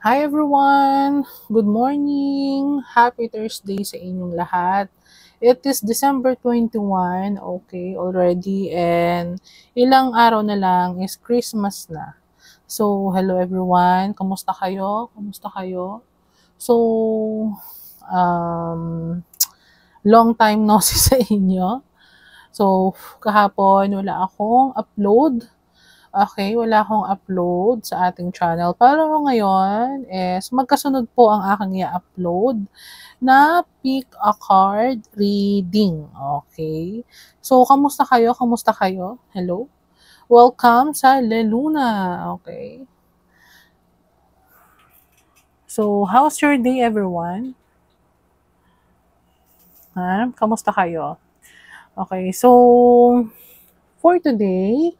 Hi everyone! Good morning! Happy Thursday sa inyong lahat. It is December 21, okay, already, and ilang araw na lang is Christmas na. So, hello everyone! Kamusta kayo? Kamusta kayo? So, um, long time no see sa inyo. So, kahapon wala akong upload. Okay, wala akong upload sa ating channel. Pero ngayon is magkasunod po ang aking i-upload na pick a card reading. Okay. So, kamusta kayo? Kamusta kayo? Hello? Welcome sa Leluna. Okay. So, how's your day everyone? Ha? Kamusta kayo? Okay, so for today,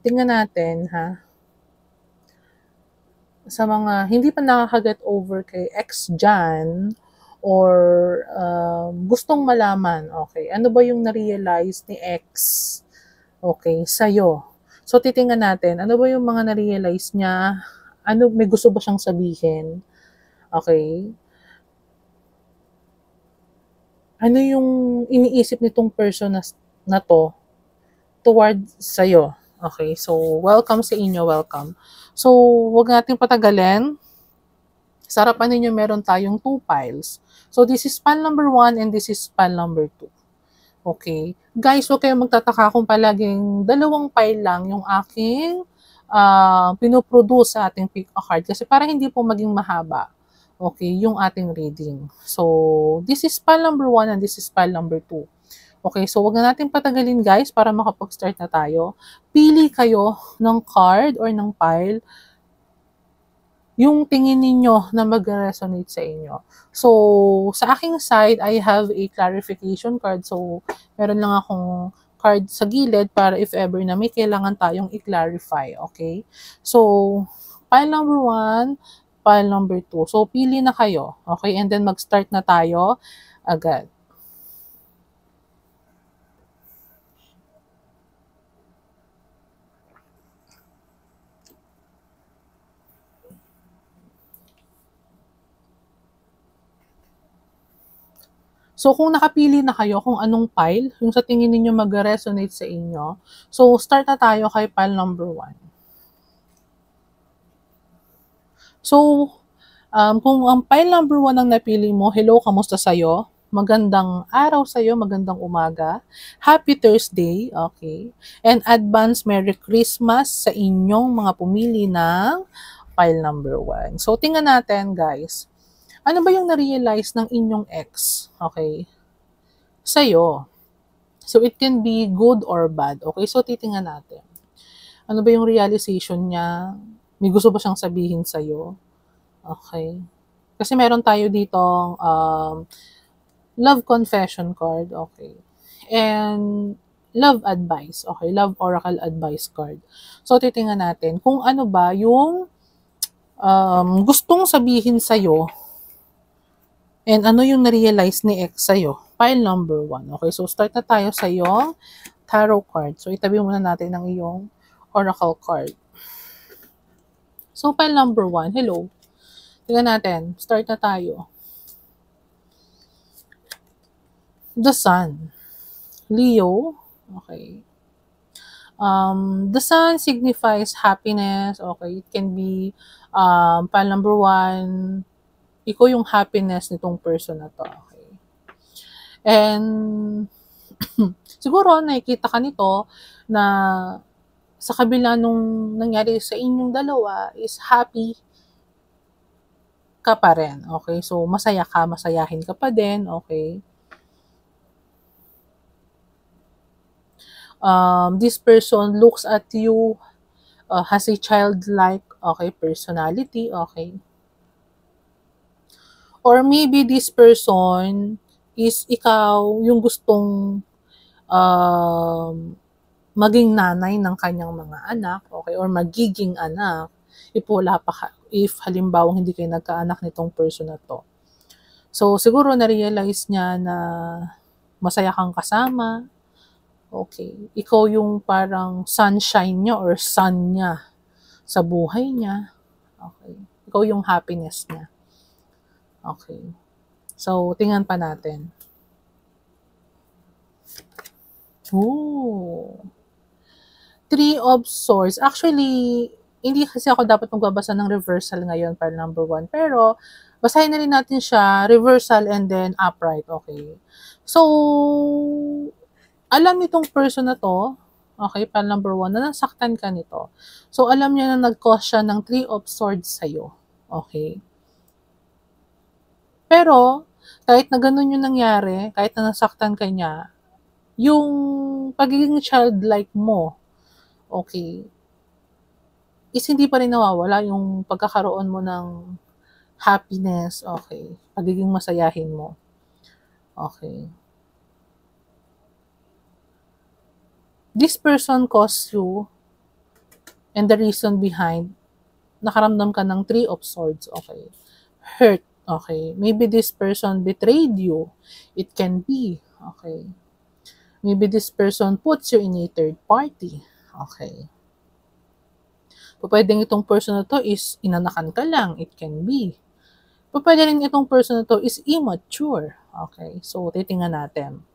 tingnan natin ha, sa mga hindi pa nakaka-get over kay ex dyan or gustong malaman, okay, ano ba yung na-realize ni ex, okay, sa'yo. So, titingnan natin, ano ba yung mga na-realize niya, ano, may gusto ba siyang sabihin, okay, ano yung iniisip nitong person na to towards sa'yo. Okay, so welcome sa inyo, welcome. So, wag nating patagalin. Sa harapan ninyo meron tayong 2 piles. So, this is pile number 1 and this is pile number 2. Okay? Guys, huwag kayong magtataka kung palaging dalawang pile lang yung aking pinoproduce sa ating pick a card. Kasi para hindi po maging mahaba, okay, yung ating reading. So, this is pile number 1 and this is pile number 2. Okay, so wag na natin patagalin guys para makapag-start na tayo. Pili kayo ng card or ng pile yung tingin ninyo na mag-resonate sa inyo. So, sa aking side, I have a clarification card. So, meron lang akong card sa gilid para if ever na may kailangan tayong i-clarify. Okay? So, pile number 1, pile number 2. So, pili na kayo. Okay? And then, mag-start na tayo agad. So, kung nakapili na kayo kung anong pile, yung sa tingin ninyo mag-resonate sa inyo, so start na tayo kay pile number 1. So, kung ang pile number 1 ang napili mo, hello, kamusta sa'yo? Magandang araw sa'yo, magandang umaga. Happy Thursday, okay? And advance Merry Christmas sa inyong mga pumili ng pile number 1. So, tingnan natin, guys. Ano ba yung na-realize ng inyong ex, okay, sa'yo? So, it can be good or bad. Okay, so titingnan natin. Ano ba yung realization niya? May gusto ba siyang sabihin sa'yo? Okay. Kasi meron tayo dito love confession card. Okay. And love advice. Okay, love oracle advice card. So, titingnan natin kung ano ba yung gustong sabihin sa'yo and ano yung na-realize ni ex sa'yo. Pile number 1. Okay, so start na tayo sa iyong tarot card. So, itabi muna natin ang iyong oracle card. So, pile number 1. Hello. Tingnan natin. Start na tayo. The Sun. Leo. Okay. The Sun signifies happiness. Okay. It can be pile number 1. Ikaw yung happiness nitong person na to. Okay. And siguro nakikita ka nito na sa kabila nung nangyari sa inyong dalawa is happy ka pa rin. Okay? So, masaya ka, masayahin ka pa din. Okay? This person looks at you, has a childlike, okay, personality. Okay? Or maybe this person is ikaw yung gustong maging nanay ng kanyang mga anak, okay, or magiging anak, if halimbawa hindi kayo nagkaanak nitong person na to. So, siguro na-realize niya na masaya kang kasama, okay, ikaw yung parang sunshine niya or sun niya sa buhay niya, Okay. Ikaw yung happiness niya. Okay. So, tingnan pa natin. Ooh. Three of Swords. Actually, hindi kasi ako dapat magbabasa ng reversal ngayon para number 1. Pero, basahin na rin natin siya, reversal and then upright. Okay. So, alam nitong person na to, okay, para number 1, na nasaktan ka nito. So, alam niya na nag-cause siya ng Three of Swords sa'yo. Okay. Pero, kahit na ganun yung nangyari, kahit na nasaktan ka niya, yung pagiging childlike mo, okay, is hindi pa rin nawawala yung pagkakaroon mo ng happiness, okay, pagiging masayahin mo. Okay. This person caused you, and the reason behind, nakaramdam ka ng Three of Swords, okay. Hurt, okay. Maybe this person betrayed you. It can be, okay. Maybe this person puts you in a third party, okay. Pwedeng itong person na to is inanakan ka lang, it can be. Pwede rin itong person na to is immature, okay. So, titingnan natin.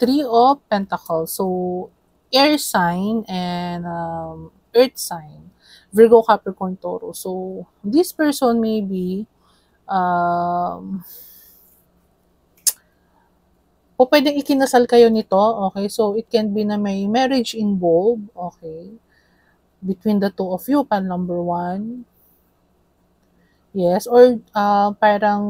Three of Pentacles. So, air sign and earth sign. Virgo, Capricorn, Taurus. So, this person may be pwedeng ikinasal kayo nito, okay? So, it can be na may marriage involved, okay? Between the two of you, pan number 1. Yes, or parang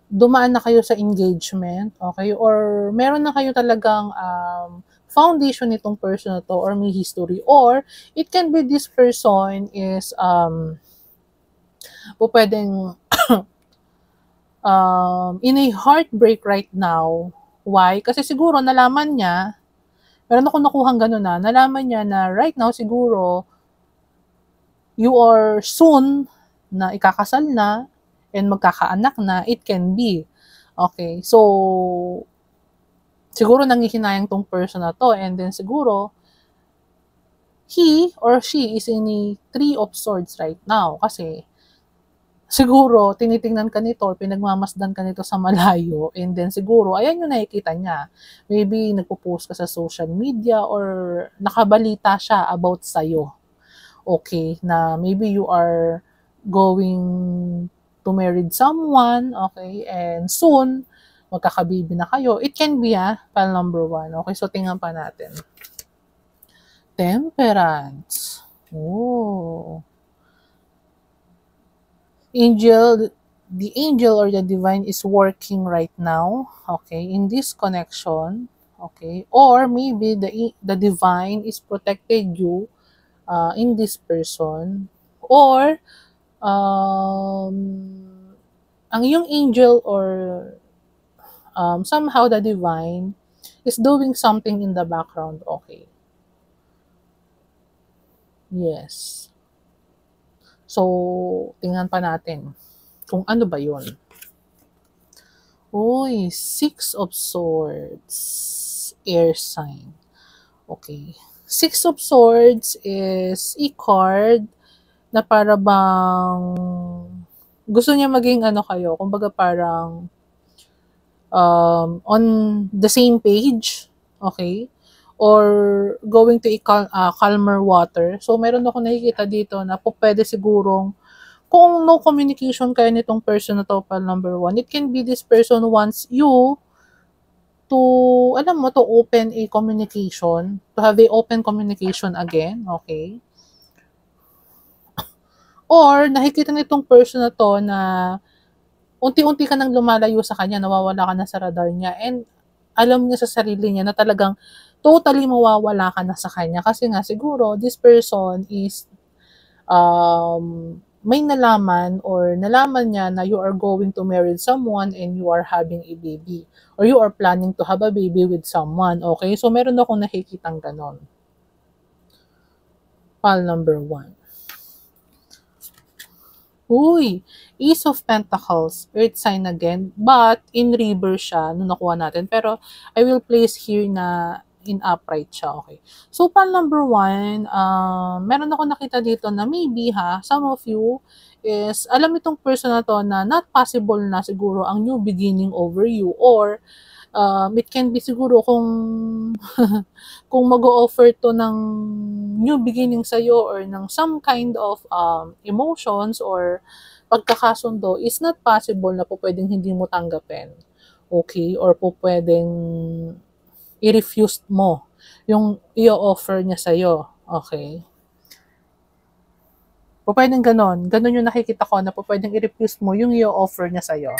dumaan na kayo sa engagement, okay? Or meron na kayo talagang foundation nitong person na to or may history. Or it can be this person is pwedeng in a heartbreak right now. Why? Kasi siguro nalaman niya, meron akong nakuhang gano'n nalaman niya na right now siguro you are soon na ikakasal na and magkakaanak na, it can be. Okay, so siguro nangihinayang tong person na to and then siguro he or she is in a Three of Swords right now kasi siguro tinitingnan ka nito or pinagmamasdan ka nito sa malayo and then siguro ayan yung nakikita niya. Maybe nagpo-post ka sa social media or nakabalita siya about sa'yo. Okay, na maybe you are going to marry someone, okay, and soon, magkakabibi na kayo. It can be, pile number 1. Okay, so tingnan pa natin. Temperance. Oh. Angel, the angel or the divine is working right now, okay, in this connection, okay, or maybe the divine is protected you in this person, or ang iyong angel or somehow the divine is doing something in the background, okay. Yes. So, tingnan pa natin kung ano ba yun. Uy, Six of Swords. Air sign. Okay. Six of Swords is a card na para bang gusto niya maging ano kayo, kumbaga parang on the same page, okay? Or going to a calmer water. So, meron ako nakikita dito na pwede sigurong kung no communication kayo nitong person na to, pal number 1, it can be this person wants you to, alam mo, to open a communication, to have a open communication again, okay? Or, nakikita nitong person na to na unti-unti ka nang lumalayo sa kanya, nawawala ka na sa radar niya, and alam niya sa sarili niya na talagang totally mawawala ka na sa kanya. Kasi nga, siguro, this person is may nalaman or nalaman niya na you are going to marry someone and you are having a baby. Or you are planning to have a baby with someone. Okay? So, meron akong nakikitang ganon. Pile number 1. Uy! Ace of Pentacles. Earth sign again. But, in reverse siya, nung nakuha natin. Pero, I will place here na in upright siya, okay. So, pile number 1, meron ako nakita dito na maybe some of you is, alam itong person na to na not possible na siguro ang new beginning over you, or it can be siguro kung kung mag-o-offer to ng new beginning sa'yo or ng some kind of emotions or pagkakasundo is not possible na po pwedeng hindi mo tanggapin. Okay? Or po pwedeng i-refuse mo yung i-offer niya sa'yo. Okay? Po pwedeng ganon. Ganon yung nakikita ko na po pwedeng i-refuse mo yung i-offer niya sa'yo.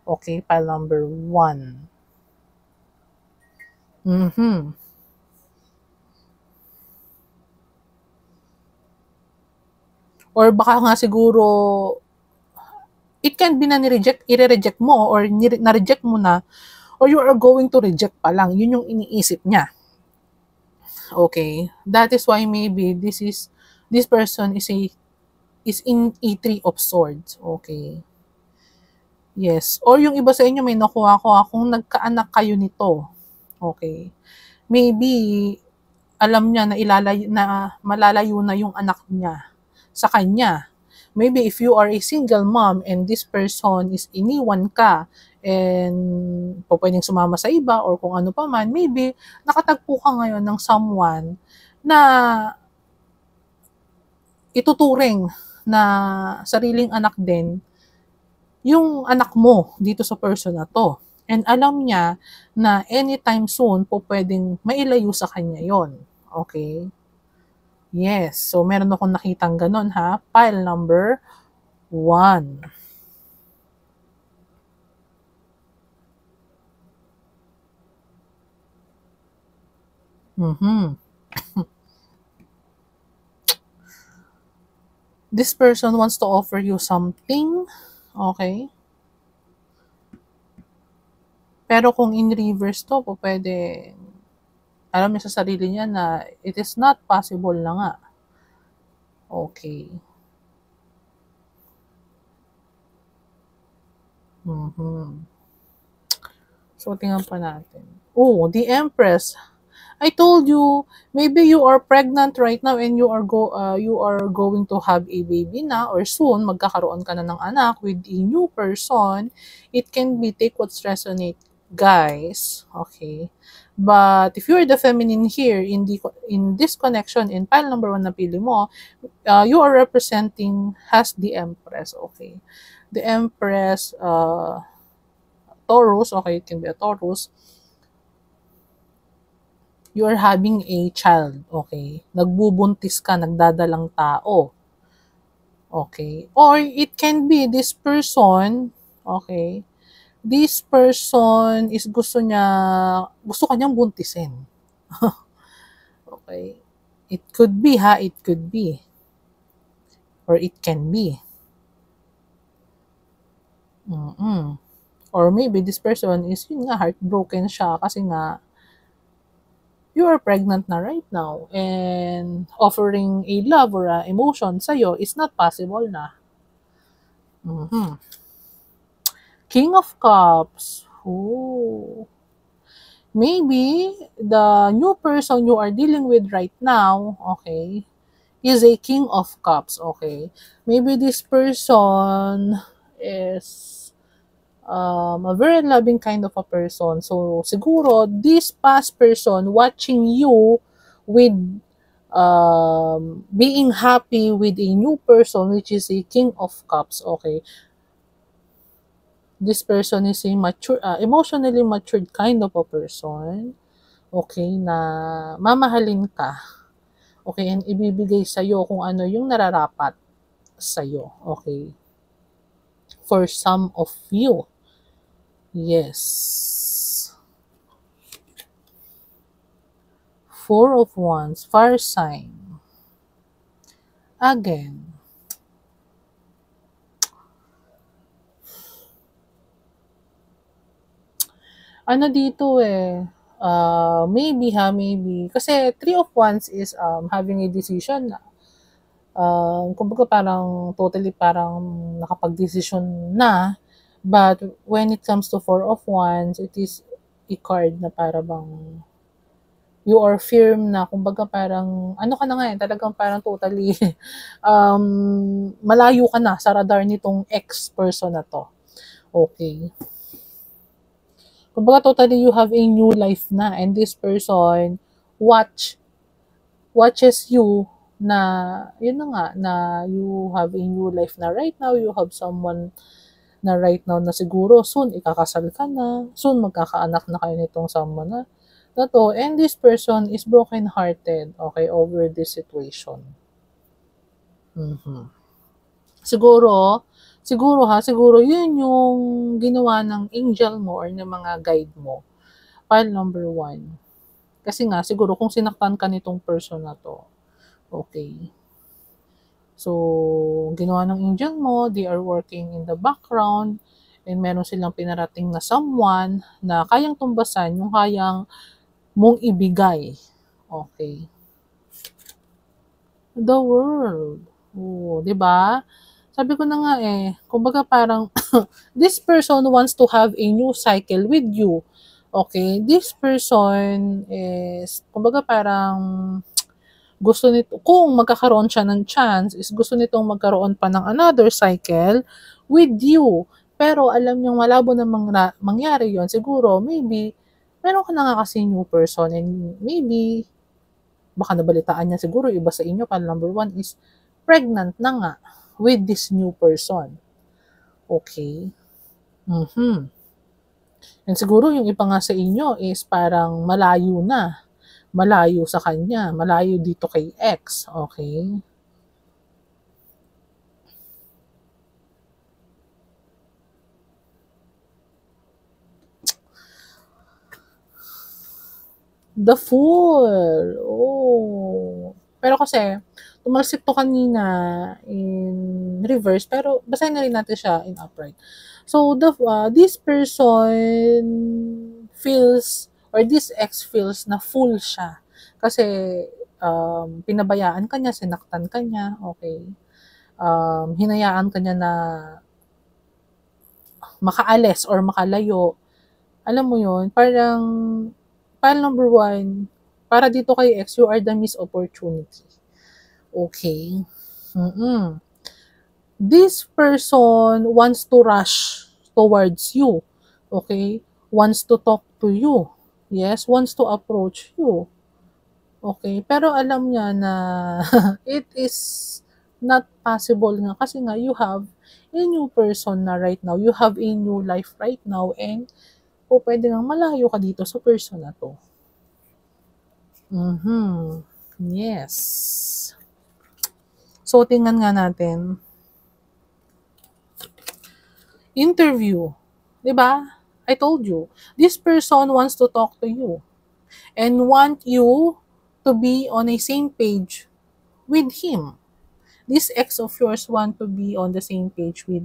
Okay? Pile number 1. Or baka nga siguro, it can be na i-reject mo or na-reject mo na, or you are going to reject pa lang. Yun yung iniisip niya. Okay? That is why maybe this person is in a 3 of swords. Okay? Yes. Or yung iba sa inyo, may nakuha ko kung nagkaanak kayo nito. Okay? Maybe, alam niya na malalayo na yung anak niya sa kanya. Maybe if you are a single mom and this person is iniwan ka and pwedeng sumama sa iba or kung ano pa man, maybe nakatagpo ka ngayon ng someone na ituturing na sariling anak din yung anak mo dito sa person na to. And alam niya na anytime soon po pwedeng mailayo sa kanya yon. Okay? Yes. So, meron akong nakitang ganon Pile number 1. This person wants to offer you something. Okay? Pero kung in reverse to, po pwede alam niya sa sarili niya na it is not possible na nga. Okay. So, tingnan pa natin. Oh, the Empress. I told you, maybe you are pregnant right now and you are going to have a baby na or soon magkakaroon ka na ng anak with a new person. It can be take what's resonate, guys. Okay. But if you're the feminine here in this connection in pile number 1 na pili mo, you are representing has the Empress. Okay. The Empress, Taurus. Okay, it can be a Taurus. You are having a child. Okay. Nagbubuntis ka, nagdadalang tao. Okay. Or it can be this person. Okay. This person is gusto kanyang buntisin. Okay. It could be it could be. Or it can be. Or maybe this person is heartbroken siya kasi nga you are pregnant na right now and offering a love or a emotion sa'yo is not possible na. King of Cups. Ooh. Maybe the new person you are dealing with right now, okay, is a King of Cups, okay. Maybe this person is a very loving kind of a person. So, siguro, this past person watching you with being happy with a new person, which is a King of Cups, okay. This person is a emotionally matured kind of a person, okay, na mamahalin ka, okay, and ibibigay sa'yo kung ano yung nararapat sa'yo, okay, for some of you. Yes. 4 of Wands, fire sign. Again. Ano dito maybe maybe. Kasi 3 of Wands is having a decision na. Kumbaga parang totally parang nakapag-decision na. But when it comes to 4 of Wands, it is a card na para bang you are firm na, kumbaga parang, ano ka na nga talagang parang totally, malayo ka na sa radar nitong ex-person na to. Okay. Kumbaga totally you have a new life na, and this person watches you na, yun na nga, na you have a new life na right now, you have someone na right now na siguro soon ikakasal ka na, soon magkakaanak na kayo nitong someone na to, and this person is broken-hearted, okay, over this situation. Siguro yun yung ginawa ng angel mo or ng mga guide mo. File number 1. Kasi nga, siguro kung sinaktan ka nitong person na to, okay. So, ginawa ng angel mo, they are working in the background, and meron silang pinarating na someone na kayang tumbasan, yung kayang mong ibigay. Okay. The world. Oh, 'di ba? Sabi ko na nga kumbaga parang this person wants to have a new cycle with you. Okay? This person is kumbaga parang gusto nito, kung magkakaroon siya ng chance, is gusto nitong magkaroon pa ng another cycle with you. Pero alam niyang malabo na mangyari yon. Siguro, maybe, meron ka na nga kasi new person, and maybe, baka nabalitaan niya siguro, iba sa inyo, pala number 1 is, pregnant na nga with this new person. Okay? And siguro yung iba nga sa inyo is parang malayo na. Malayo sa kanya. Malayo dito kay ex. Okay? The Fool. Oh. Pero kasi, tumalsik to kanina in reverse, pero basahin na rin natin siya in upright. So, this person feels, or this ex feels na fool siya. Kasi, pinabayaan ka niya, sinaktan ka niya, okay. Hinayaan ka niya na makaalis or makalayo. Alam mo yun, parang, file number 1, para dito kay ex, you are the missed opportunity. Okay. This person wants to rush towards you. Okay? Wants to talk to you. Yes, wants to approach you. Okay? Pero alam niya na it is not possible nga kasi nga you have a new person na right now. You have a new life right now, and pwede nga malayo ka dito sa person na to. Yes. So, tingnan nga natin. Interview. Diba? I told you. This person wants to talk to you and want you to be on a same page with him. This ex of yours want to be on the same page with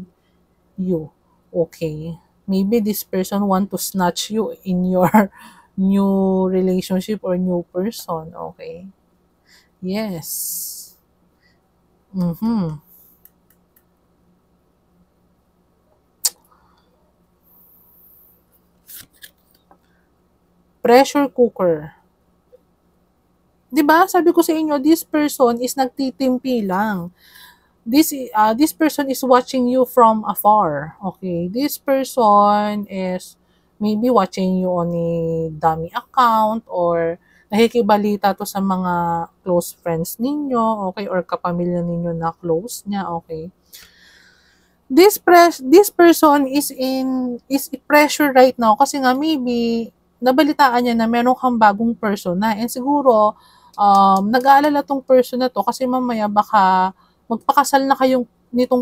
you. Okay. Maybe this person want to snatch you in your new relationship or new person. Okay. Yes. Pressure cooker. Diba? Sabi ko sa inyo, this person is nagtitimpi lang. This person is watching you from afar. Okay? This person is maybe watching you on a dummy account, or nakikibalita to sa mga close friends ninyo, okay, or kapamilya ninyo na close niya, okay. This person is pressure right now kasi nga maybe nabalitaan niya na meron kang bagong person na, and siguro nag-aalala tong person na to kasi mamaya baka magpakasal na kayong nitong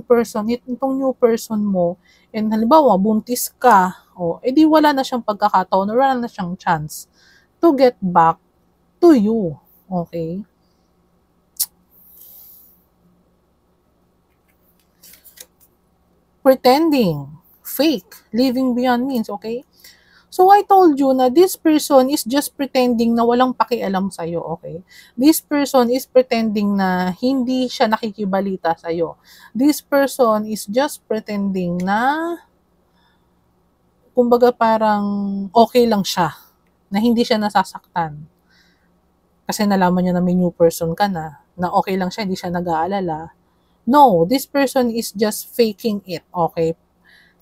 new person mo, and halimbawa buntis ka, edi wala na siyang pagkakataon, wala na siyang chance to get back to you. Okay? Pretending, fake, living beyond means, okay? So, I told you na this person is just pretending na walang pakialam sa'yo, okay? This person is pretending na hindi siya nakikibalita sa'yo. This person is just pretending na, kumbaga parang okay lang siya, na hindi siya nasasaktan. kasi nalaman niya na may new person ka na okay lang siya, hindi siya nag-aalala. No, this person is just faking it, okay?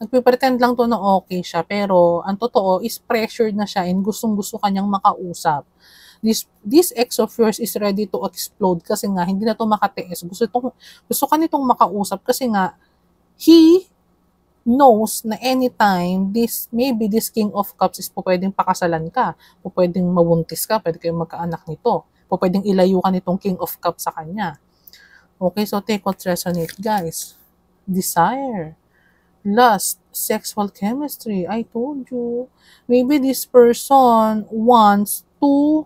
Nagpe-pretend lang to na okay siya, pero ang totoo is pressured na siya and gustong-gusto kanyang makausap. This ex of yours is ready to explode kasi nga hindi na to makatiis. Gusto ka nitong makausap kasi nga he knows na anytime maybe this King of Cups is pwedeng pakasalan ka, pwedeng mabuntis ka, pwede kayong magkaanak nito, pwedeng ilayo ka nitong King of Cups sa kanya. Okay, so take what resonate, guys. Desire, lust, sexual chemistry. I told you. Maybe this person wants to,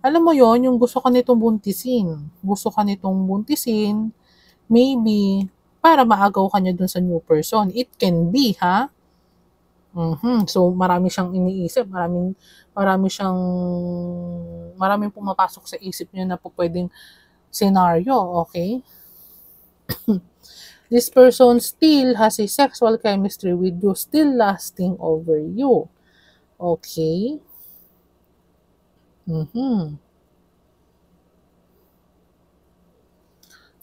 alam mo yon, yung gusto ka nitong buntisin. Gusto ka nitong buntisin, maybe, para maagaw ka niya dun sa new person. It can be, ha? So, marami siyang iniisip, maraming pumapasok sa isip niya na pwedeng scenario, okay? This person still has a sexual chemistry with you, still lasting over you. Okay?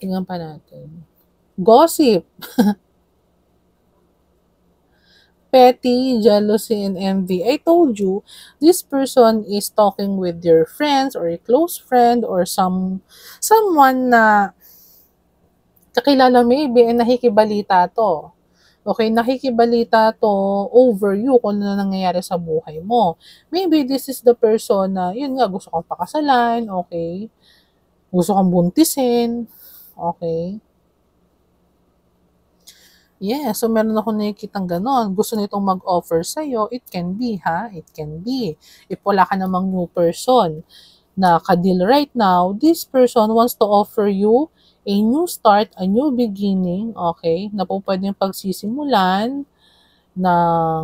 Tingnan pa natin. Gossip. Petty, jealousy, and envy. I told you, this person is talking with your friends or a close friend or someone na kakilala maybe and nakikibalita to. Okay, nakikibalita to over you kung ano nangyayari sa buhay mo. Maybe this is the person na, yun nga, gusto kang pakasalan, okay? Gusto kang buntisin, okay? Yeah, so meron ako nakikitang ganon. Gusto nitong mag-offer sa'yo, it can be, ha? It can be. If wala ka namang new person na ka-deal right now, this person wants to offer you a new start, a new beginning, okay? Na po pwedeng pagsisimulan ng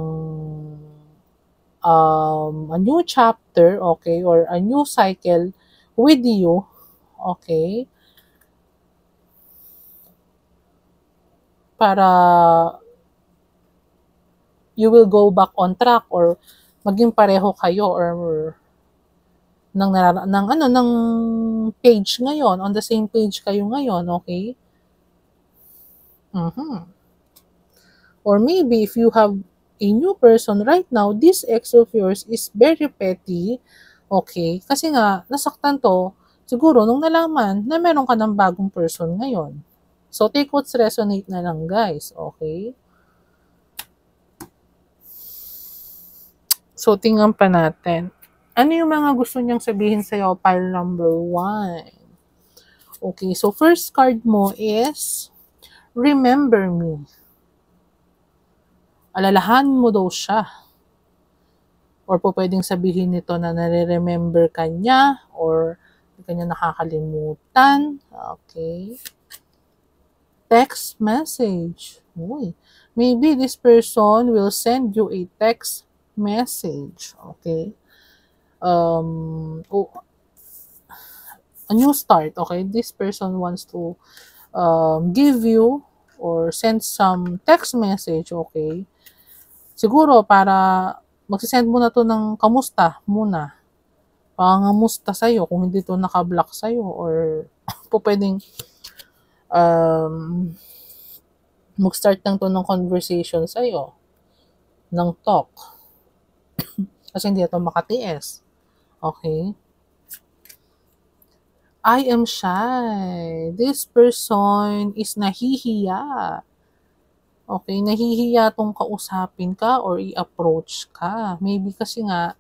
a new chapter, okay? Or a new cycle with you, okay? Para you will go back on track or maging pareho kayo or ng page ngayon, on the same page kayo ngayon, okay? Or maybe if you have a new person right now, this ex of yours is very petty, okay? Kasi nga, nasaktan to, siguro nung nalaman na meron ka ng bagong person ngayon. So, take what's resonate na lang, guys, okay? So, tingnan pa natin. Ano yung mga gusto niyang sabihin sa'yo? Pile number 1. Okay, so first card mo is remember me. Alalahan mo daw siya. Or po pwedeng sabihin nito na nare-remember ka niya or hindi ka niya nakakalimutan. Okay. Text message. Uy. Maybe this person will send you a text message. Okay. A new start. Okay. This person wants to give you or send some text message. Okay. Siguro para magsisend muna to ng kamusta muna. Pangamusta sa'yo kung hindi to naka-block sa'yo or po pwedeng mag-start lang to ng conversation sa'yo. Ng talk. Kasi hindi ito makatiis. Okay? I am shy. This person is nahihiya. Okay, nahihiya tong kausapin ka or i-approach ka. Maybe kasi nga,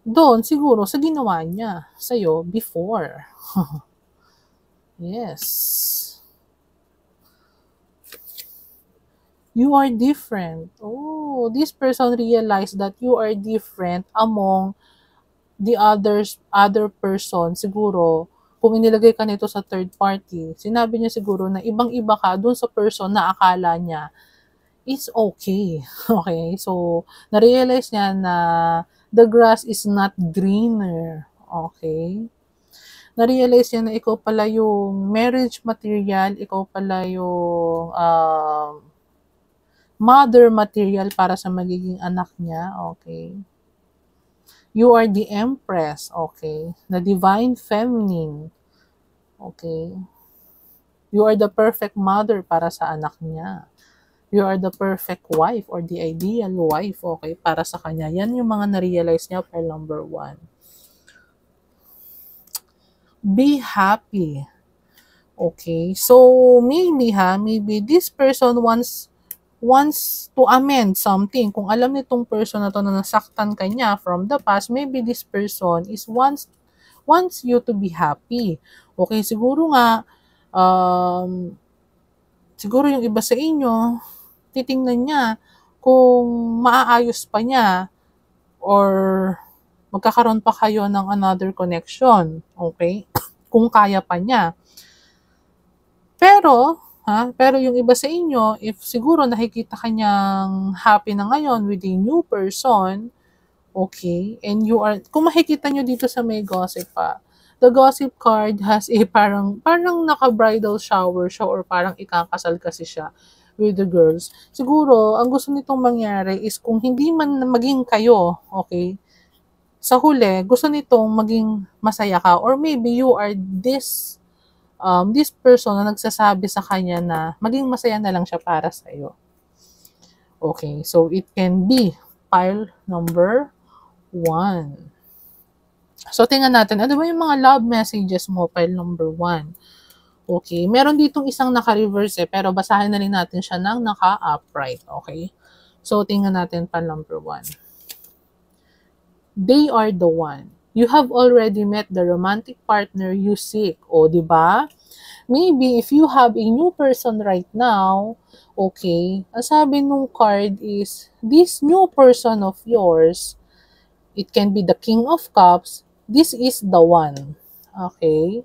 doon siguro sa ginawa niya sa'yo before. Yes. You are different. Oh, this person realized that you are different among the other person. Siguro, kung inilagay ka nito sa third party, sinabi niya siguro na ibang-iba ka dun sa person na akala niya is okay. Okay? So, na-realize niya na the grass is not greener. Okay? Na-realize niya na ikaw pala yung marriage material, ikaw pala yung mother material para sa magiging anak niya. Okay? You are the Empress, okay? The Divine Feminine, okay? You are the perfect mother para sa anak niya. You are the perfect wife or the ideal wife, okay, para sa kanya. Yan yung mga na-realize niya for number 1. Be happy. Okay, so maybe this person wants to amend something. Kung alam nitong person na to na nasaktan ka niya from the past, maybe this person wants you to be happy. Okay, siguro nga, siguro yung iba sa inyo, titingnan niya kung maaayos pa niya or magkakaroon pa kayo ng another connection. Okay, kung kaya pa niya. Pero yung iba sa inyo, if siguro nakikita kanyang happy na ngayon with a new person, okay, and you are, kung makikita nyo dito sa may gossip pa, the gossip card has a parang naka-bridal shower siya or parang ikakasal kasi siya with the girls. Siguro, ang gusto nitong mangyari is kung hindi man maging kayo, okay, sa huli, gusto nitong maging masaya ka or maybe you are this person na nagsasabi sa kanya na maging masaya na lang siya para sa iyo. Okay, so it can be pile number 1. So tingnan natin, ano ba yung mga love messages mo, pile number 1? Okay, meron ditong isang naka-reverse pero basahin na rin natin siya ng naka-upright. Okay, so tingnan natin pile number 1. They are the one. You have already met the romantic partner you seek. O, di ba? Maybe if you have a new person right now, okay, ang sabi nung card is, this new person of yours, it can be the King of Cups, this is the one. Okay?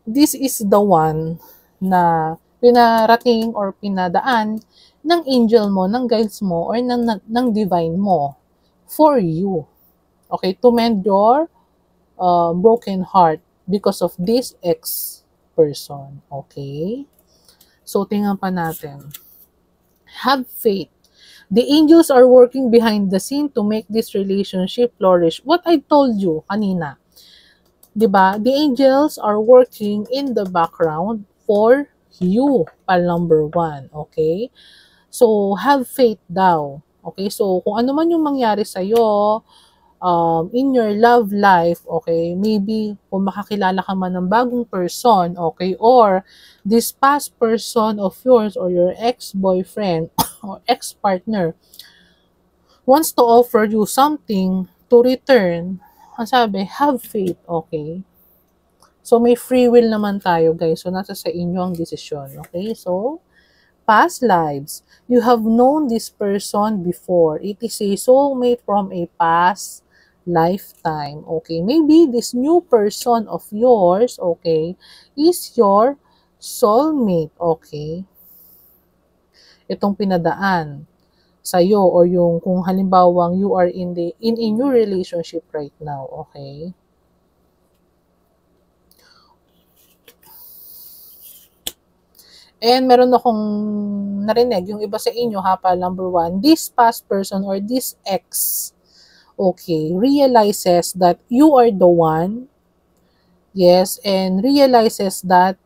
This is the one na pinarating or pinadaan ng angel mo, ng guides mo, or ng divine mo for you. Okay, to mend your broken heart because of this ex-person. Okay? So, tingnan pa natin. Have faith. The angels are working behind the scene to make this relationship flourish. What I told you kanina. Diba? The angels are working in the background for you. Pal number 1. Okay? So, have faith daw. Okay? So, kung ano man yung mangyari sa'yo, in your love life, okay, maybe kung makakilala ka man ng bagong person, okay, or this past person of yours or your ex-boyfriend or ex-partner wants to offer you something to return, ang sabi, have faith, okay? So, may free will naman tayo, guys. So, nasa sa inyo ang desisyon, okay? So, past lives. You have known this person before. It is a soulmate from a past lifetime. Okay, maybe this new person of yours, okay, is your soulmate. Okay, itong pinadaan sa'yo or yung kung halimbawang you are in a new relationship right now. Okay, and meron akong narinig yung iba sa inyo, pal number 1, this past person or this ex, okay, realizes that you are the one, yes, and realizes that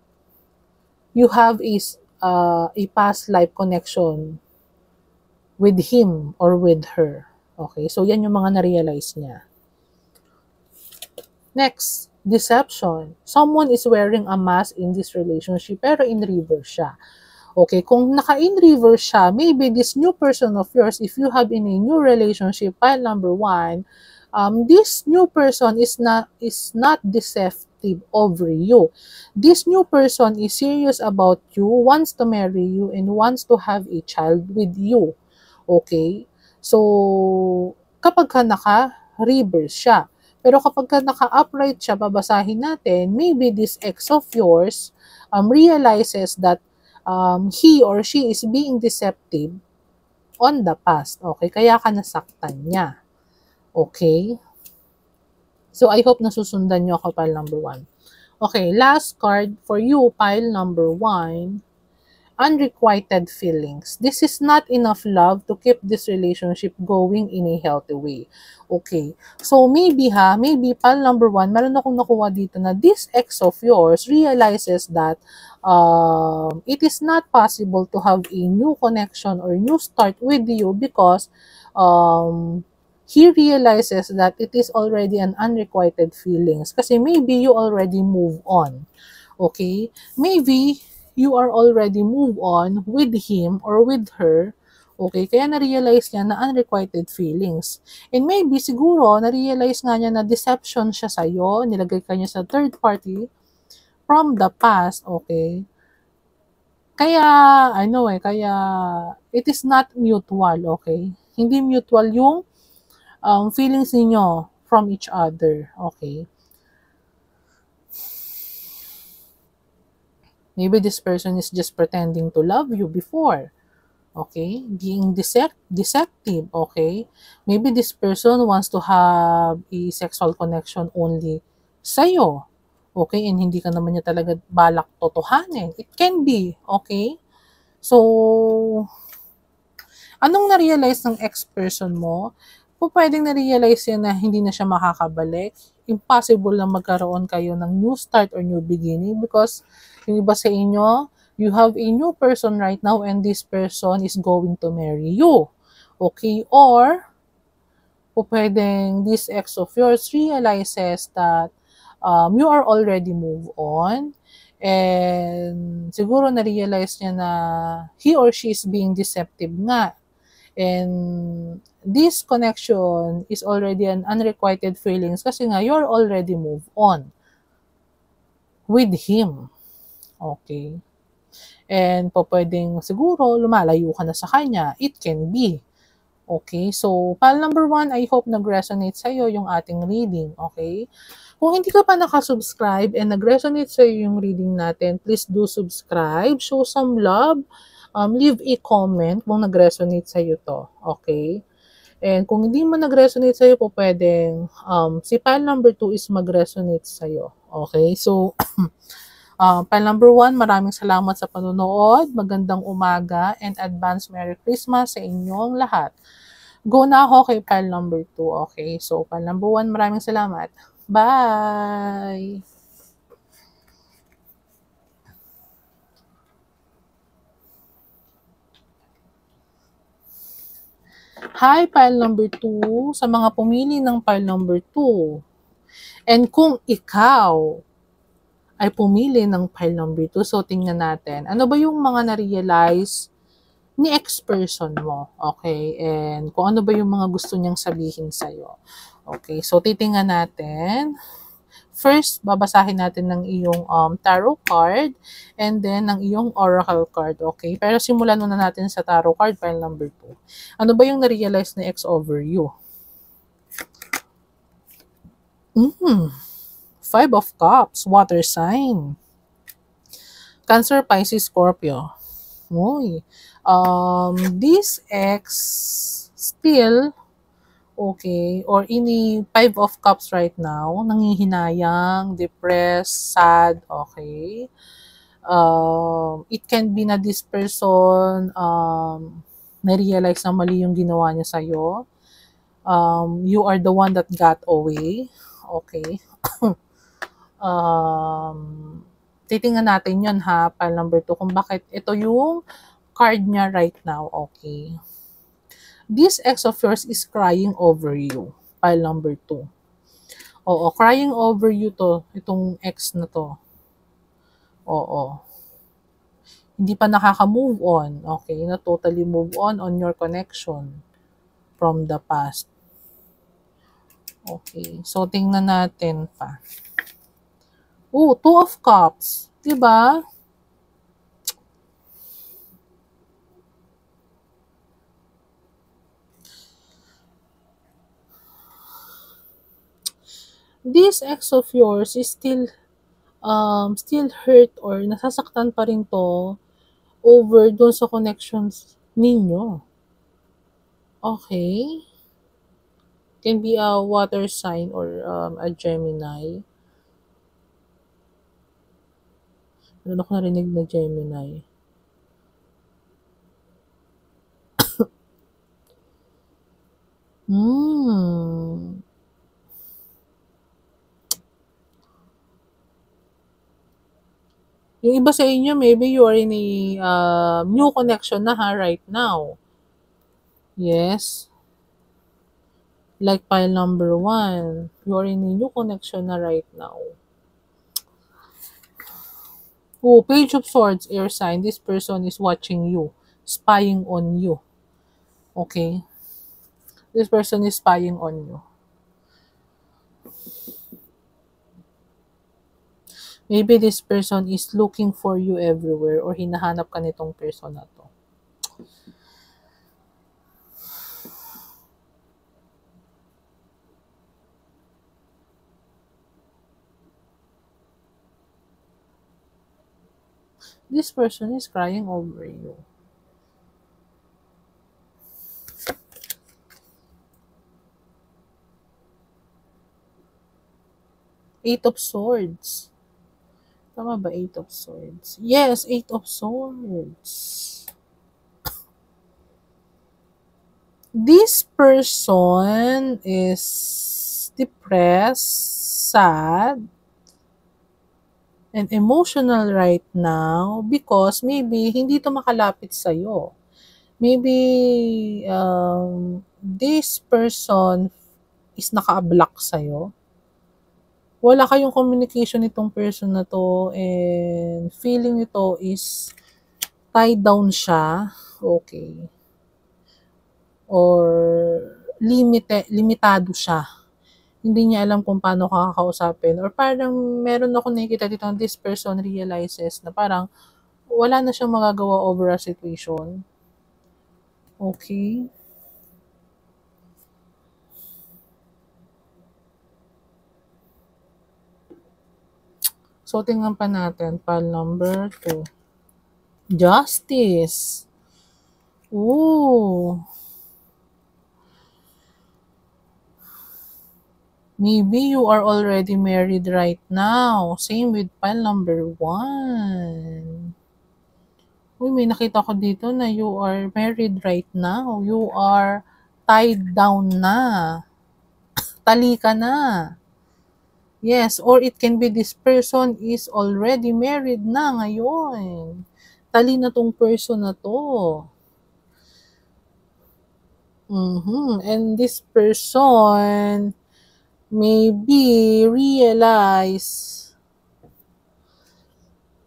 you have a past life connection with him or with her. Okay, so yan yung mga na-realize niya. Next, deception. Someone is wearing a mask in this relationship pero in reverse siya. Okay, kung naka-in reverse siya, maybe this new person of yours, if you have in a new relationship, pile number 1, this new person is not deceptive over you. This new person is serious about you, wants to marry you, and wants to have a child with you. Okay? So, kapag ka naka-reverse siya. Pero kapag ka naka-upright siya, babasahin natin, maybe this ex of yours realizes that he or she is being deceptive on the past. Okay? Kaya ka nasaktan niya. Okay? So, I hope nasusundan nyo ako, pile number 1. Okay, last card for you, pile number 1. unrequited feelings. This is not enough love to keep this relationship going in a healthy way. Okay. So, maybe pal number one, meron akong nakuha dito na this ex of yours realizes that it is not possible to have a new connection or new start with you because he realizes that it is already an unrequited feelings. Kasi maybe you already move on. Okay? Maybe you are already move on with him or with her. Okay? Kaya na-realize niya na unrequited feelings. And maybe siguro na-realize nga niya na deception siya sa'yo, nilagay ka niya sa third party from the past. Okay? Kaya, kaya it is not mutual. Okay? Hindi mutual yung feelings ninyo from each other. Okay? Maybe this person is just pretending to love you before. Okay? Being deceptive. Okay? Maybe this person wants to have a sexual connection only sa'yo. Okay? And hindi ka naman niya talaga balak totohanin. It can be. Okay? So, anong na-realize ng ex-person mo? Kung pwedeng na-realize yan na hindi na siya makakabalik, impossible na magkaroon kayo ng new start or new beginning because yung iba sa inyo, you have a new person right now and this person is going to marry you. Okay? Or, kung pwedeng this ex of yours realizes that you are already moved on and siguro na-realize niya na he or she is being deceptive nga. And this connection is already an unrequited feelings kasi nga you're already moved on with him. Okay? And pwedeng siguro lumalayo ka na sa kanya. It can be. Okay? So, pal number one, I hope nag-resonate sa'yo yung ating reading. Okay? Kung hindi ka pa nakasubscribe and nag-resonate sa'yo yung reading natin, please do subscribe, show some love, leave a comment kung nag-resonate sa'yo to. Okay? And kung hindi mo nag-resonate sa'yo po, pwedeng si pal number 2 is mag-resonate sa'yo. Okay? So, pal number 1, maraming salamat sa panonood. Magandang umaga and advance Merry Christmas sa inyong lahat. Go na ako kay pal number 2. Okay? So, pal number 1, maraming salamat. Bye! Hi, pile number 2, sa mga pumili ng pile number 2. And kung ikaw ay pumili ng pile number 2, so tingnan natin, ano ba yung mga na-realize ni ex-person mo? Okay? And kung ano ba yung mga gusto niyang sabihin sa'yo? Okay? So, titingnan natin. First, babasahin natin ng iyong tarot card and then ng iyong oracle card, okay? Pero simulan muna natin sa tarot card, pile number 2. Ano ba yung na-realize ni ex over you? Five of Cups, water sign. Cancer, Pisces, Scorpio. Uy. This ex still okay, or ini Five of Cups right now, nangihinayang, depressed, sad, okay. It can be na this person na-realize na mali yung ginawa niya sa'yo. You are the one that got away, okay. Titingnan natin yun ha, pile number 2, kung bakit ito yung card niya right now, okay. This ex of yours is crying over you. Pile number 2. Oo, crying over you to. Itong ex na to. Oo. Hindi pa nakaka-move on. Okay, na totally move on your connection from the past. Okay, so tingnan natin pa. Two of Cups. Diba? This ex of yours is still hurt or nasasaktan pa rin to over dun sa connections ninyo. Okay? Can be a water sign or a Gemini. Meron ako narinig na Gemini. Yung iba sa inyo, maybe you are in a new connection na ha, right now. Yes. Like pile number 1. You are in a new connection na right now. Oh, Page of Swords, air sign. This person is watching you. Spying on you. Okay? This person is spying on you. Maybe this person is looking for you everywhere or hinahanap ka nitong person na to. This person is crying over you. Eight of Swords. Tama ba, Eight of Swords? Yes, Eight of Swords. This person is depressed, sad, and emotional right now because maybe hindi to makalapit sa'yo. Maybe this person is naka-block sa'yo. Wala kayong communication nitong person na to and feeling nito is tied down siya. Okay. Or limitado siya. Hindi niya alam kung paano kakausapin. Or parang meron ako nakikita dito na this person realizes na parang wala na siyang magagawa over a situation. Okay. So, tingnan pa natin. Pile number 2. Justice. Ooh. Maybe you are already married right now. Same with pile number 1. Uy, may nakita ko dito na you are married right now. You are tied down na. Tali ka na. Yes, or it can be this person is already married na ngayon. Tali na tong person na to. And this person maybe realize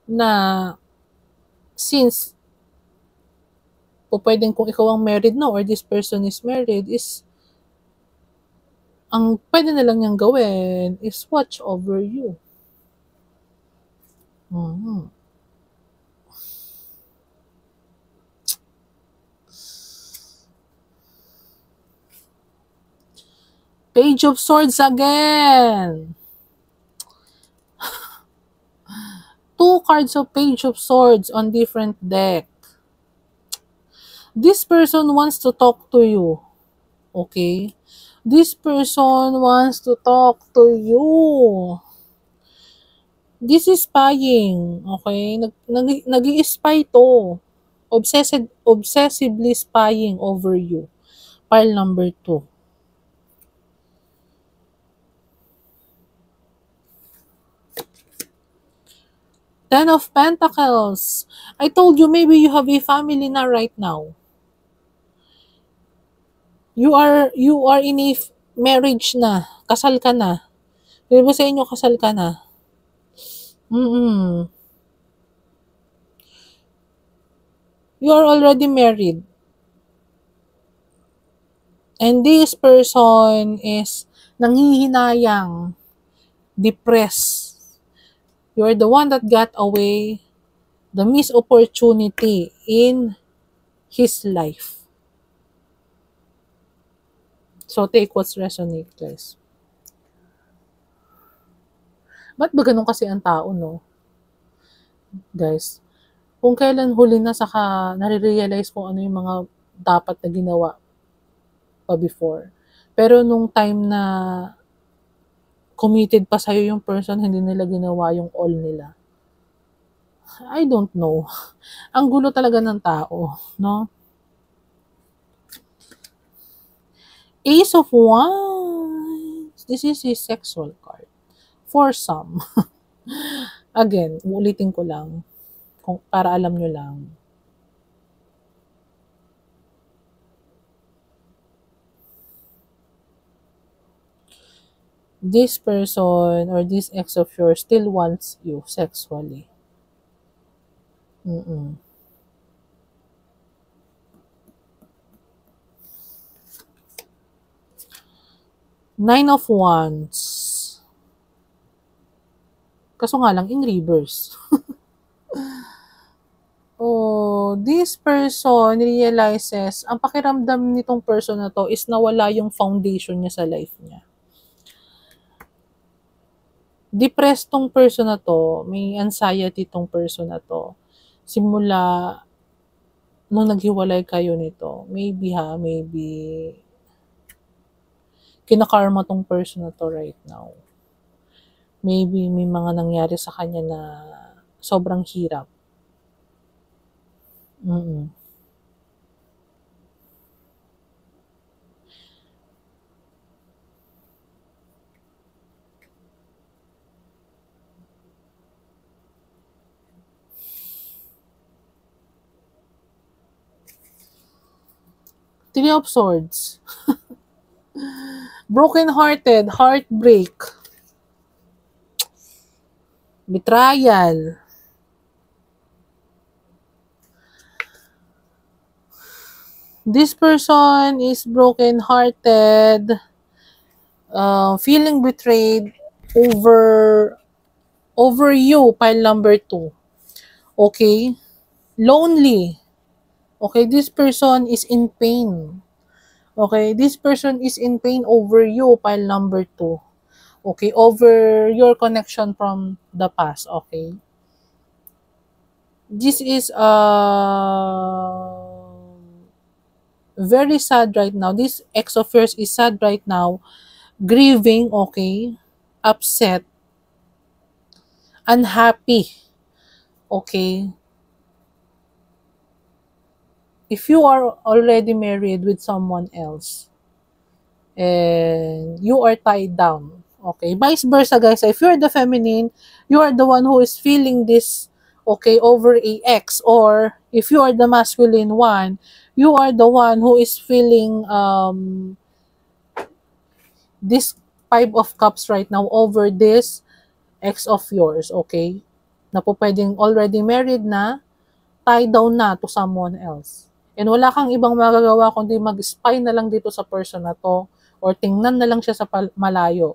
na since pwedeng kung ikaw ang married na or this person is married is ang pwede na lang niyang gawin is watch over you. Page of Swords again. 2 cards of Page of Swords on different deck. This person wants to talk to you. Okay? This person wants to talk to you. This is spying. Okay? Nag-i-spy to. Obsessively spying over you. Pile number 2. Ten of Pentacles. I told you maybe you have a family na right now. You are in a marriage na. Kasal ka na. Di ba sa inyo kasal ka na? You are already married. And this person is nanghihinayang, depressed. You are the one that got away the missed opportunity in his life. So, take what's resonate, guys. Ba't ba ganun kasi ang tao, no? Guys, kung kailan huli na saka nare-realize kung ano yung mga dapat na ginawa pa before. Pero nung time na committed pa sa'yo yung person, hindi nila ginawa yung all nila. I don't know. Ang gulo talaga ng tao, no? Ace of Wands. This is a sexual card. For some. Again, uulitin ko lang kung para alam nyo lang. This person or this ex of yours still wants you sexually. Nine of Wands. Kaso nga lang, in reverse. Oh, this person realizes, ang pakiramdam nitong person na to is nawala yung foundation niya sa life niya. Depressed tong person na to, may anxiety tong person na to. Simula nung naghiwalay kayo nito, maybe kinakarma tong person na to right now. Maybe may mga nangyari sa kanya na sobrang hirap. Three of Swords. Broken-hearted, heartbreak, betrayal. This person is broken-hearted, feeling betrayed over you, pile number 2. Okay? Lonely. Okay, this person is in pain. Okay, this person is in pain over you, pile number 2. Okay, over your connection from the past. Okay. This is very sad right now. This ex of yours is sad right now, grieving, okay, upset, unhappy, okay. If you are already married with someone else and you are tied down, okay, vice versa guys, if you're the feminine, you are the one who is feeling this, okay, over a ex, or if you are the masculine one, you are the one who is feeling this 5 of Cups right now over this ex of yours, okay? Na po pwedeng already married na, tie down na to someone else. And wala kang ibang magagawa kundi mag-spy na lang dito sa person na to or tingnan na lang siya sa malayo.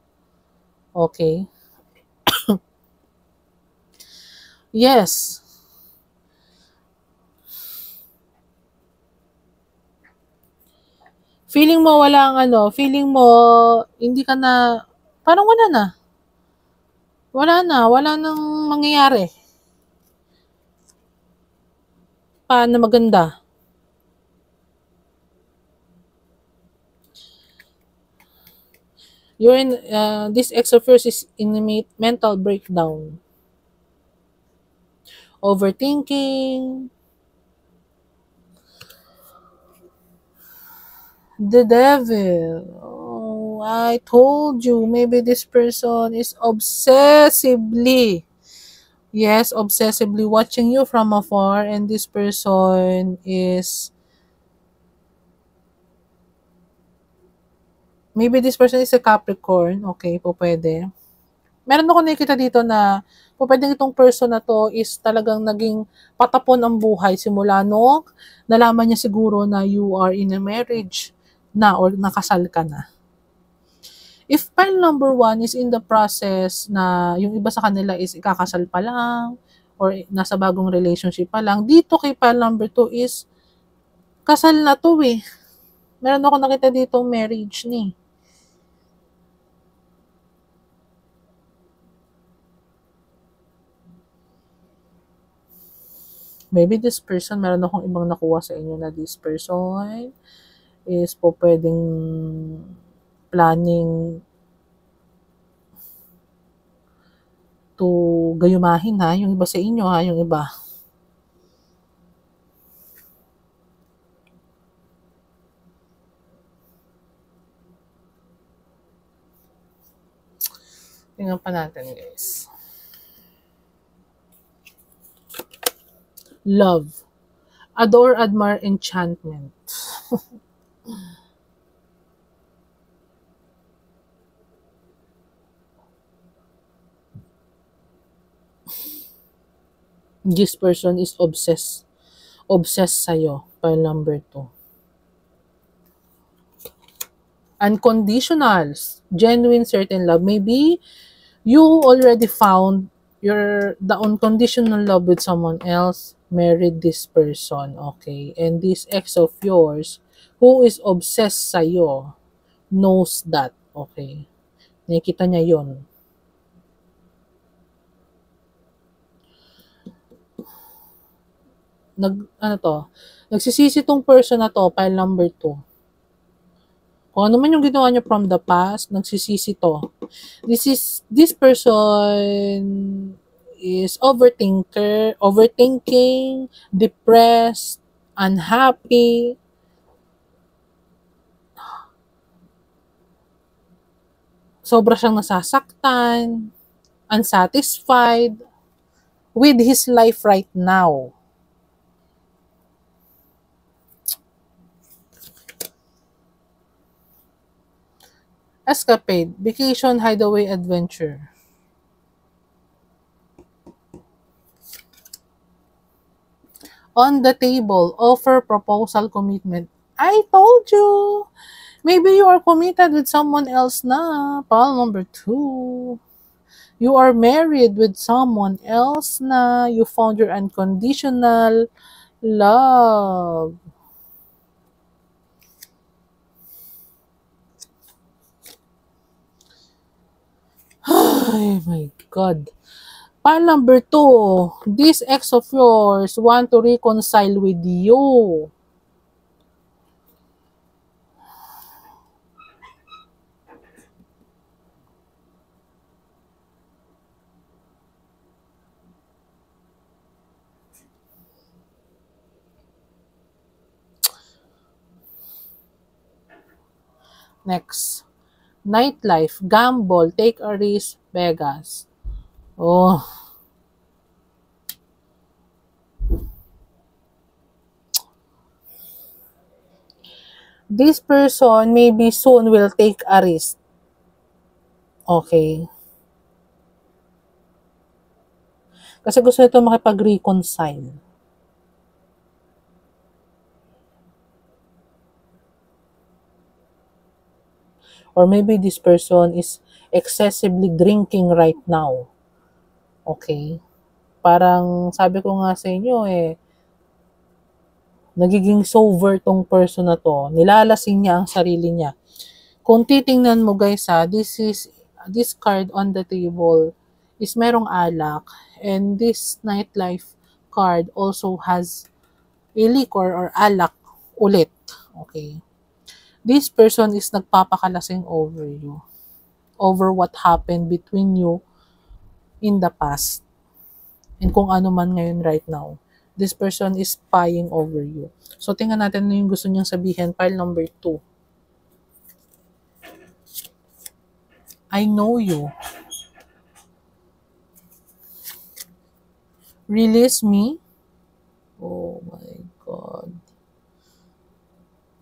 Okay? Yes. Feeling mo walang feeling mo hindi ka na, parang wala na. Wala nang mangyayari. Paano maganda? You're in, this ex of yours is in mental breakdown. Overthinking. The devil. Oh, I told you, maybe this person is obsessively, yes, obsessively watching you from afar, and this person is, maybe this person is a Capricorn, okay, po pwede. Meron ako nakikita dito na, po pwede itong person na to is talagang naging patapon ang buhay simula nung nalaman niya siguro na you are in a marriage na or nakasal ka na. If pile number 1 is in the process na yung iba sa kanila is ikakasal pa lang or nasa bagong relationship pa lang, dito kay pile number 2 is kasal na to eh. Meron ako nakita dito marriage ni. Maybe this person, meron akong ibang nakuha sa inyo na this person is po pwedeng planning to gayumahin ha, yung iba sa inyo ha, yung iba. Tingnan pa natin guys. love, adore, admire, enchantment. This person is obsessed sa'yo. Pile number 2. Unconditional, genuine, certain love. Maybe you already found the unconditional love with someone else, married this person, okay? And this ex of yours, who is obsessed sa'yo, knows that, okay? Nakikita niya yon. Nagsisisi tong person na to, pile number 2. Kung ano man yung ginawa niya from the past, nagsisisi to. This person is overthinking, depressed, unhappy, sobra siyang nasasaktan, unsatisfied with his life right now. Escapade, vacation, hideaway, adventure. On the table, offer, proposal, commitment. I told you! Maybe you are committed with someone else na. Pile number 2. You are married with someone else na. You found your unconditional love. Oh my God. Pile number 2. This ex of yours want to reconcile with you. Next. Nightlife, gamble, take a risk, Vegas. Oh. This person maybe soon will take a risk. Okay. Kasi gusto nito makipag-reconcile. Or maybe this person is excessively drinking right now. Okay? Parang sabi ko nga sa inyo nagiging sober tong person na to. Nilalasing niya ang sarili niya. Kung titingnan mo guys this card on the table is merong alak, and this nightlife card also has a liquor or alak ulit. Okay? This person is nagpapakalasing over you. Over what happened between you in the past. And kung ano man ngayon right now. This person is spying over you. So, tingnan natin ano yung gusto niyang sabihin. Pile number 2. I know you. Release me. Oh my God.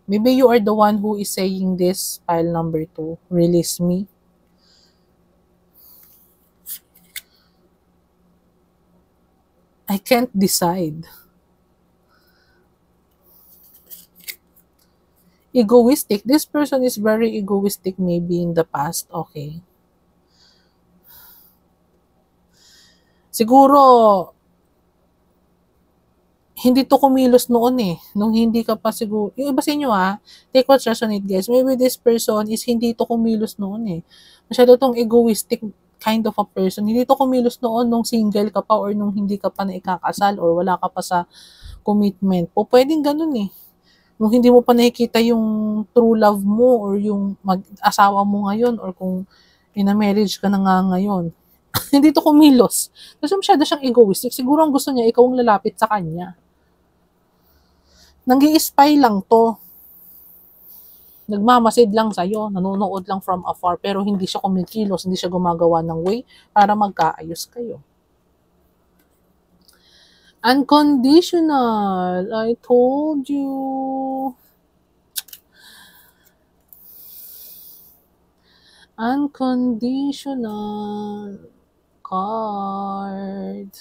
Maybe you are the one who is saying this, pile number 2. Release me. I can't decide. Egoistic. This person is very egoistic maybe in the past. Okay. Siguro, hindi to kumilos noon nung hindi ka pa siguro, yung iba sa inyo take what's resonate guys, maybe this person is hindi to kumilos noon masyado tong egoistic kind of a person, hindi to kumilos noon nung single ka pa or nung hindi ka pa na ikakasal or wala ka pa sa commitment, o pwedeng ganun nung hindi mo pa nakikita yung true love mo or yung mag-asawa mo ngayon or kung in a marriage ka na nga ngayon, hindi to kumilos kasi masyado siyang egoistic, siguro ang gusto niya ikaw ang lalapit sa kanya. Nang-i-spy lang to. Nagmamasid lang sa'yo, nanonood lang from afar, pero hindi siya kumikilos, hindi siya gumagawa ng way para magkaayos kayo. Unconditional. I told you. Unconditional card.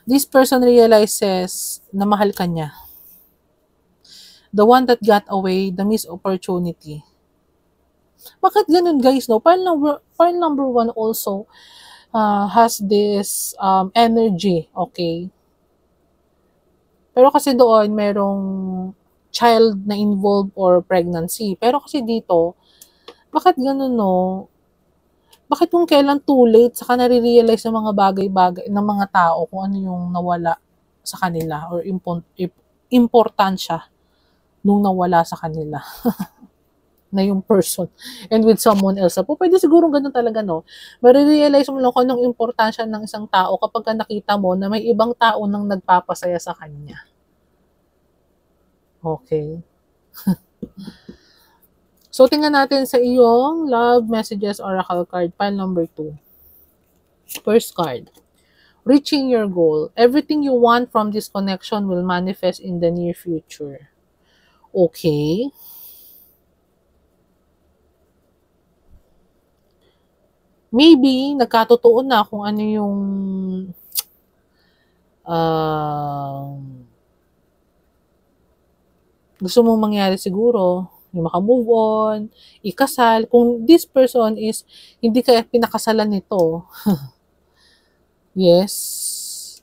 This person realizes na mahal ka niya. The one that got away, the missed opportunity. Bakit ganun guys, no? Pile number one also has this energy, okay? Pero kasi doon, merong child na involved or pregnancy. Pero kasi dito, bakit ganun, no? Bakit kung kailan too late, saka nare-realize ng mga bagay-bagay ng mga tao kung ano yung nawala sa kanila or importansya nung nawala sa kanila na yung person and with someone else. Po, pwede siguro ganun talaga, no? Marirealize mo lang kung anong importansya ng isang tao kapag nakita mo na may ibang tao nang nagpapasaya sa kanya. Okay. So, tingnan natin sa iyong love messages oracle card, pile number 2. First card. Reaching your goal. Everything you want from this connection will manifest in the near future. Okay. Maybe, nagkatotoo na kung ano yung gusto mong mangyari siguro, yung makamove on, ikasal. Kung this person is hindi ka pinakasalan nito, yes,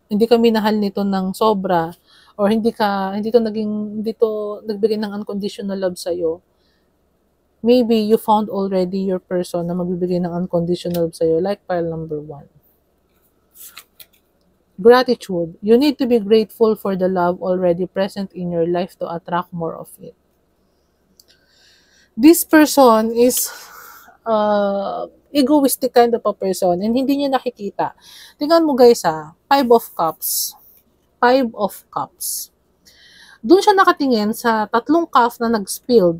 hindi ka minahal nito ng sobra, or hindi to nagbigay ng unconditional love sa'yo, maybe you found already your person na magbibigay ng unconditional love sa'yo, like pile number 1. Gratitude. You need to be grateful for the love already present in your life to attract more of it. This person is egoistic kind of a person and hindi niya nakikita. Tingnan mo guys 5 of Cups. 5 of Cups. Doon siya nakatingin sa 3 cups na nag-spilled.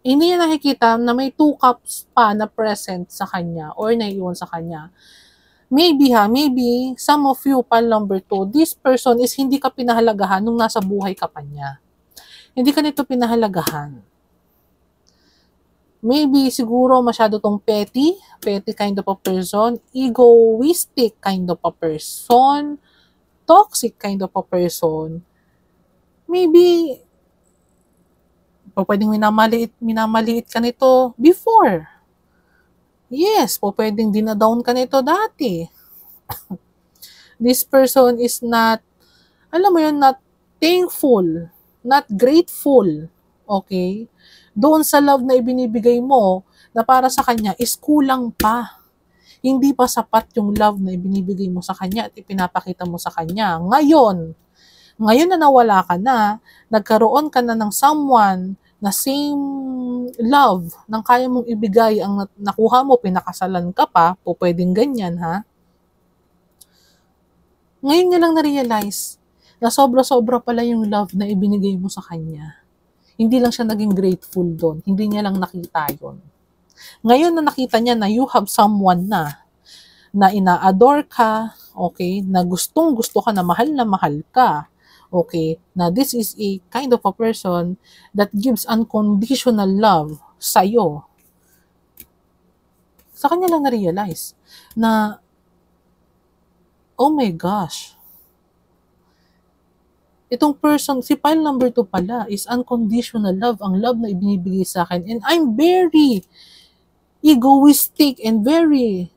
Hindi niya nakikita na may 2 cups pa na present sa kanya or naiiwan sa kanya. Maybe some of you, pile number 2, this person is hindi ka pinahalagahan nung nasa buhay ka pa niya. Hindi ka nito pinahalagahan. Maybe siguro masyado tong petty kind of a person, egoistic kind of a person, toxic kind of a person. Maybe pwedeng minamaliit ka nito before. Yes, pwedeng dinadown ka nito dati. This person is not, not thankful, not grateful. Okay? Doon sa love na ibinibigay mo, na para sa kanya is kulang pa. Hindi pa sapat yung love na ibinibigay mo sa kanya at ipinapakita mo sa kanya. Ngayon na nawala ka na, nagkaroon ka na ng someone na same love nang kaya mong ibigay, ang nakuha mo, pinakasalan ka pa, pwedeng ganyan Ngayon niya lang na-realize na sobra-sobra pala yung love na ibinigay mo sa kanya. Hindi lang siya naging grateful doon. Hindi niya lang nakita yon. Ngayon na nakita niya na you have someone na ina-adore ka, okay, na gustong-gusto ka, na mahal ka, okay, na this is a kind of a person that gives unconditional love sa'yo. Sa kanya lang na-realize na, oh my gosh, itong person, si pile number 2 pala, is unconditional love, ang love na ibinibigay sa akin. And I'm very egoistic and very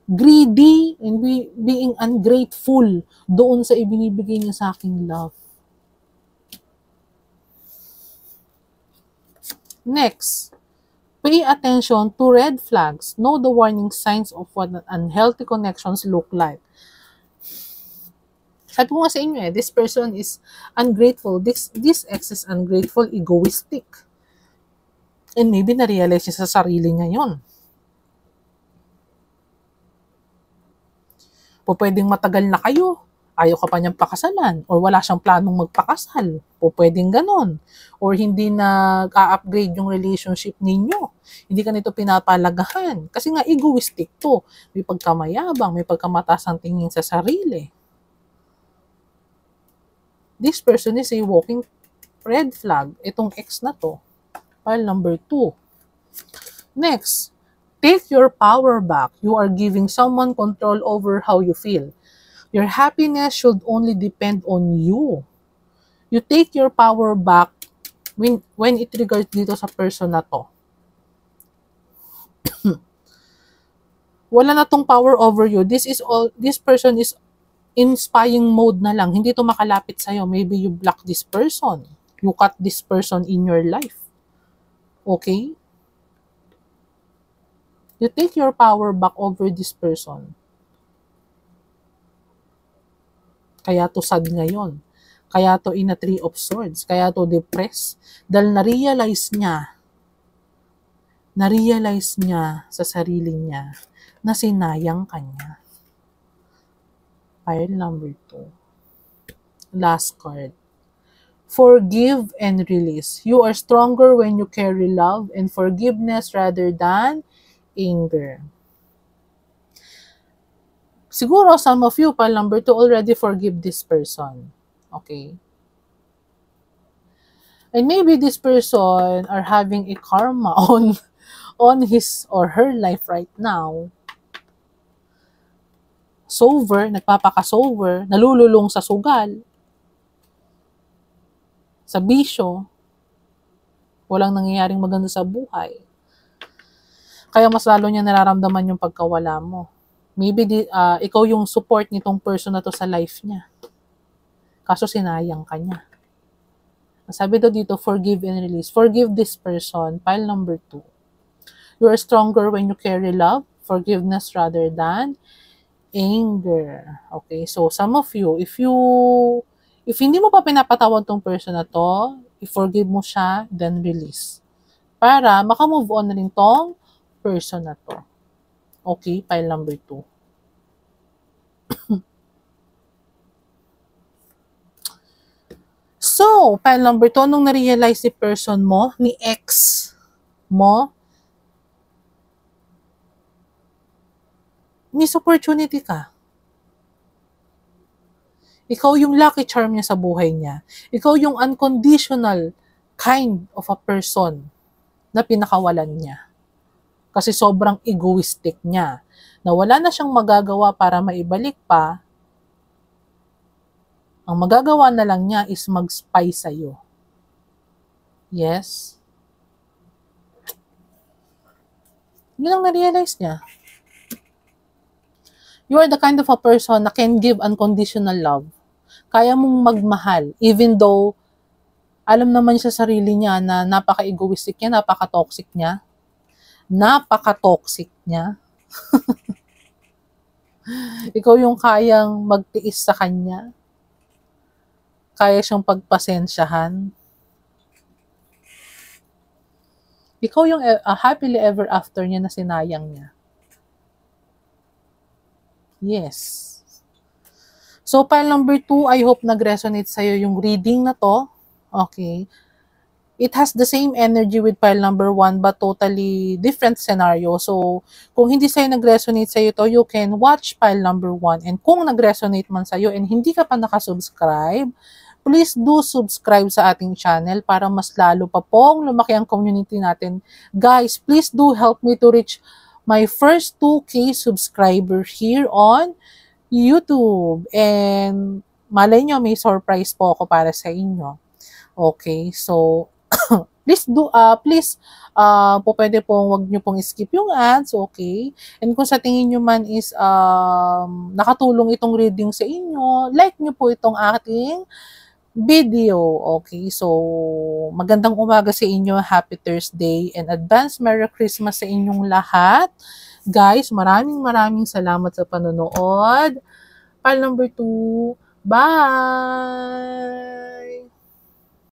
greedy and being ungrateful doon sa ibinibigay niya sa aking love. Next, pay attention to red flags. Know the warning signs of what unhealthy connections look like. Sabi ko nga sa inyo this person is ungrateful. This ex is ungrateful, egoistic. And maybe na-realize niya sa sarili niya yon. Pwedeng matagal na kayo ayaw ka pa niyang pakasalan or wala siyang planong magpakasal. O pwedeng ganon. Or hindi nag-a-upgrade yung relationship ninyo. Hindi ka nito pinapalagahan. Kasi nga egoistic to. May pagkamayabang, may pagkamataas ang tingin sa sarili. This person is a walking red flag. Itong ex na to. Pile number 2. Next, take your power back. You are giving someone control over how you feel. Your happiness should only depend on you. You take your power back when it regards dito sa person na to. Wala na tong power over you. This person is in spying mode na lang. Hindi to makalapit sa'yo. Maybe you block this person. You cut this person in your life. Okay? You take your power back over this person. Kaya to sad ngayon. Kaya to in a 3 of swords. Kaya to depressed. Dahil na-realize niya sa sarili niya na sinayang kanya. Pile number 2. Last card. Forgive and release. You are stronger when you carry love and forgiveness rather than anger. Siguro, some of you, pile number 2, already forgive this person. Okay? And maybe this person are having a karma on his or her life right now. Sober, nagpapaka-sober, nalululong sa sugal, sa bisyo, walang nangyayaring maganda sa buhay. Kaya mas lalo niya nararamdaman yung pagkawala mo. Maybe ikaw yung support nitong person na to sa life niya. Kaso sinayang ka niya. Sabi daw dito, forgive and release. Forgive this person. Pile number 2. You are stronger when you carry love, forgiveness rather than anger. Okay, so some of you, if hindi mo pa pinapatawad tong person na to, i-forgive mo siya, then release. Para makamove on na rin tong person na to. Okay, pile number 2. So, pile number 2, nung na-realize ni person mo, ni ex mo, miss opportunity ka. Ikaw yung lucky charm niya sa buhay niya. Ikaw yung unconditional kind of a person na pinakawalan niya. Kasi sobrang egoistic niya. Na wala na siyang magagawa para maibalik pa. Ang magagawa na lang niya is mag-spy sa'yo. Yes? Yun ang na-realize niya. You are the kind of a person na can give unconditional love. Kaya mong magmahal, even though alam naman siya sa sarili niya na napaka-egoistic niya, napaka-toxic niya. Napaka-toxic niya. Ikaw yung kayang magtiis sa kanya. Kaya siyang pagpasensyahan. Ikaw yung happily ever after niya na sinayang niya. Yes. So, pile number 2, I hope nag-resonate sa'yo yung reading na to. Okay. It has the same energy with pile number 1 but totally different scenario. So, kung hindi sa'yo nag-resonate sa'yo to, you can watch pile number 1. And kung nag-resonate man sa'yo and hindi ka pa nakasubscribe, please do subscribe sa ating channel para mas lalo pa pong lumaki ang community natin. Guys, please do help me to reach my first 2K subscriber here on YouTube. And malay nyo, may surprise po ako para sa inyo. Okay, so please po pwede pong wag nyo pong skip yung ads, okay? And kung sa tingin nyo man is nakatulong itong reading sa inyo, like nyo po itong ating video, okay? So, magandang umaga sa inyo, happy Thursday, and advance Merry Christmas sa inyong lahat. Guys, maraming salamat sa panonood. Pile number 2, bye!